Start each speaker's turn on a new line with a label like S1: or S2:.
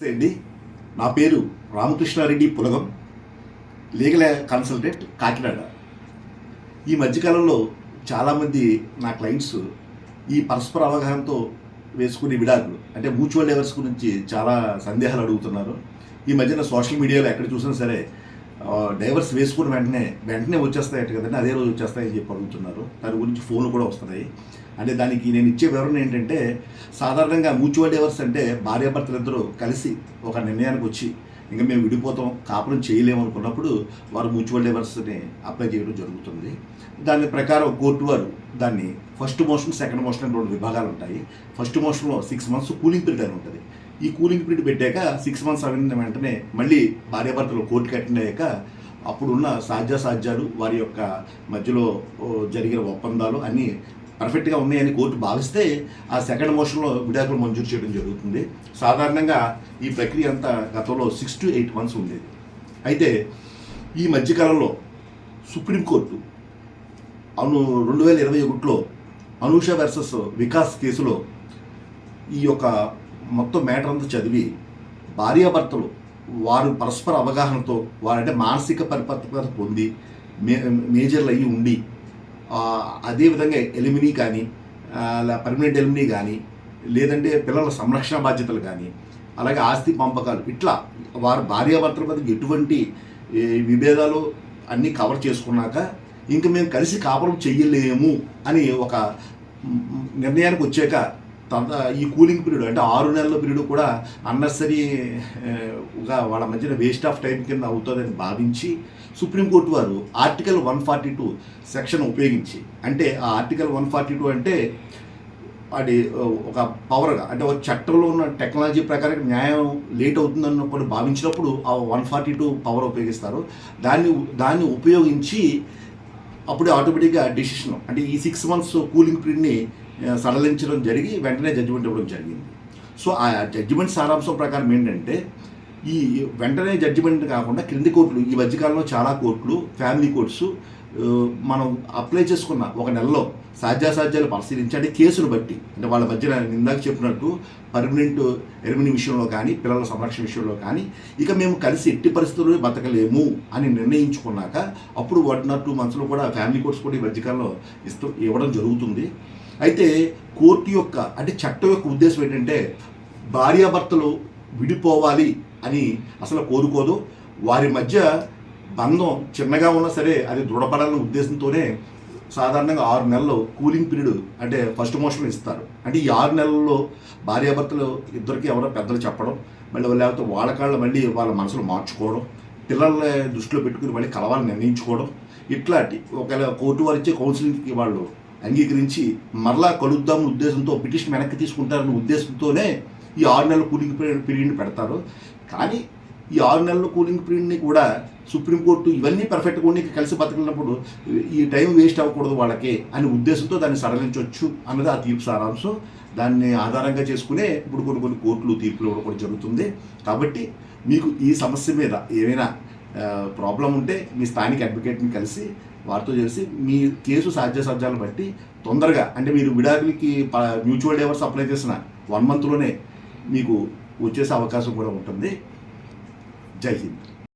S1: నమస్తే అండి. నా పేరు రామకృష్ణారెడ్డి పులగం, లీగల్ కన్సల్టెంట్, కాకినాడ. ఈ మధ్యకాలంలో చాలామంది నా క్లయింట్స్ ఈ పరస్పర అవగాహనతో వేసుకునే విడాకులు అంటే మ్యూచువల్ డైవర్స్ గురించి చాలా సందేహాలు అడుగుతున్నారు. ఈ మధ్యన సోషల్ మీడియాలో ఎక్కడ చూసినా సరే డైవర్స్ వేసుకుని వెంటనే వచ్చేస్తాయట కదండి, అదే రోజు వచ్చేస్తాయని చెప్పి అడుగుతున్నారు. దాని గురించి ఫోన్లు కూడా వస్తున్నాయి. అంటే దానికి నేను ఇచ్చే వివరణ ఏంటంటే, సాధారణంగా మ్యూచువల్ డైవర్స్ అంటే భార్యాభర్తలు ఇద్దరూ కలిసి ఒక నిర్ణయానికి వచ్చి ఇంకా మేము విడిపోతాం, కాపురం చేయలేము అనుకున్నప్పుడు వారు మ్యూచువల్ డైవర్స్ని అప్లై చేయడం జరుగుతుంది. దాని ప్రకారం కోర్టు వారు దాన్ని ఫస్ట్ మోషన్, సెకండ్ మోషన్ అని 2 విభాగాలు ఉంటాయి. ఫస్ట్ మోషన్లో 6 months కూలింగ్ పీరియడ్ అని ఉంటుంది. ఈ కూలింగ్ పీరియడ్ పెట్టాక 6 months అయిన వెంటనే మళ్ళీ భార్యాభర్తలు కోర్టుకి అటెండ్ అయ్యాక అప్పుడున్న సాధ్యాసాధ్యాలు, వారి యొక్క మధ్యలో జరిగిన ఒప్పందాలు అన్నీ పర్ఫెక్ట్గా ఉన్నాయని కోర్టు భావిస్తే ఆ సెకండ్ మోషన్లో విడాకులు మంజూరు చేయడం జరుగుతుంది. సాధారణంగా ఈ ప్రక్రియ అంతా గతంలో 6 to 8 months ఉండేది. అయితే ఈ మధ్యకాలంలో సుప్రీంకోర్టు 2021లో అనూష వర్సెస్ వికాస్ కేసులో ఈ యొక్క మొత్తం మ్యాటర్ అంతా చదివి భార్యాభర్తలు వారు పరస్పర అవగాహనతో వారంటే మానసిక పరిపక్వత పొంది మేజర్లు అయ్యి ఉండి అదేవిధంగా ఎలిమినీ కానీ పర్మనెంట్ ఎలిమినీ కానీ లేదంటే పిల్లల సంరక్షణ బాధ్యతలు కానీ అలాగే ఆస్తి పంపకాలు ఇట్లా వారు భార్యాభర్తల మీద ఎటువంటి విభేదాలు అన్నీ కవర్ చేసుకున్నాక ఇంక మేము కలిసి కాపురం చెయ్యలేము అని ఒక నిర్ణయానికి వచ్చాక ఈ కూలింగ్ పీరియడ్ అంటే 6 నెలల పీరియడ్ కూడా అన్నెసరీగా వాళ్ళ మధ్యన వేస్ట్ ఆఫ్ టైం కింద అవుతుందని భావించి సుప్రీంకోర్టు వారు ఆర్టికల్ 142 సెక్షన్ ఉపయోగించి, అంటే ఆ ఆర్టికల్ 142 అంటే అది ఒక పవర్గా అంటే ఒక చట్టంలో ఉన్న టెక్నాలజీ ప్రకారం న్యాయం లేట్ అవుతుందన్నప్పుడు భావించినప్పుడు ఆ 142 పవర్ ఉపయోగిస్తారు. దాన్ని ఉపయోగించి అప్పుడే ఆటోమేటిక్గా డెసిషన్ అంటే ఈ 6 months కూలింగ్ పీరియడ్ని సడలించడం జరిగి వెంటనే జడ్జిమెంట్ ఇవ్వడం జరిగింది. సో ఆ జడ్జిమెంట్ సారాంశం ప్రకారం ఏంటంటే, ఈ వెంటనే జడ్జిమెంట్ కాకుండా క్రింది కోర్టులు ఈ మధ్యకాలంలో చాలా కోర్టులు, ఫ్యామిలీ కోర్ట్స్ మనం అప్లై చేసుకున్న 1 నెలలో సాధ్యాసాధ్యాలు పరిశీలించి అంటే కేసును బట్టి అంటే వాళ్ళ మధ్యన ఇందాక చెప్పినట్టు పర్మనెంట్ ఎలిమినీ విషయంలో కానీ పిల్లల సంరక్షణ విషయంలో కానీ ఇక మేము కలిసి ఎట్టి పరిస్థితుల్లో బతకలేము అని నిర్ణయించుకున్నాక అప్పుడు 1 or 2 months కూడా ఫ్యామిలీ కోర్ట్స్ కూడా ఈ మధ్యకాలంలో ఇవ్వడం జరుగుతుంది. అయితే కోర్టు యొక్క అంటే చట్టం యొక్క ఉద్దేశం ఏంటంటే, భార్యాభర్తలు విడిపోవాలి అని అసలు కోరుకోదు. వారి మధ్య బంధం చిన్నగా ఉన్నా సరే అది దృఢపడాలనే ఉద్దేశంతోనే సాధారణంగా 6 నెలలు కూలింగ్ పీరియడ్ అంటే ఫస్ట్ మోషన్ ఇస్తారు. అంటే ఈ 6 నెలల్లో భార్యాభర్తలు ఇద్దరికి ఎవరో పెద్దలు చెప్పడం, మళ్ళీ లేకపోతే వాళ్ళ కాళ్ళు మళ్ళీ వాళ్ళ మనసులో మార్చుకోవడం, పిల్లల్ని దృష్టిలో పెట్టుకుని మళ్ళీ కలవాలని నిర్ణయించుకోవడం, ఇట్లాంటి ఒకవేళ కోర్టు వారు ఇచ్చే కౌన్సిలింగ్కి వాళ్ళు అంగీకరించి మరలా కలుద్దామని ఉద్దేశంతో పిటిషన్ వెనక్కి తీసుకుంటారన్న ఉద్దేశంతోనే ఈ 6 నెలల కూలింగ్ పీరియడ్ని పెడతారు. కానీ ఈ 6 నెలల కూలింగ్ పీరియడ్ని కూడా సుప్రీంకోర్టు ఇవన్నీ పర్ఫెక్ట్గా ఉండి కలిసి బతకలినప్పుడు ఈ టైం వేస్ట్ అవ్వకూడదు వాళ్ళకి అనే ఉద్దేశంతో దాన్ని సడలించవచ్చు అన్నది ఆ తీర్పు సారాంశం. దాన్ని ఆధారంగా చేసుకునే ఇప్పుడు కొన్ని కోర్టులు తీర్పులు ఇవ్వడం కూడా జరుగుతుంది. కాబట్టి మీకు ఈ సమస్య మీద ఏమైనా ప్రాబ్లం ఉంటే మీ స్థానిక అడ్వకేట్ని కలిసి వారితో చేసి మీ కేసు సాధ్యాసాధ్యాలను బట్టి తొందరగా అంటే మీరు విడాకులకి మ్యూచువల్ డైవర్స్ అప్లై చేసిన 1 monthలోనే మీకు వచ్చేసే అవకాశం కూడా ఉంటుంది. జై హింద్.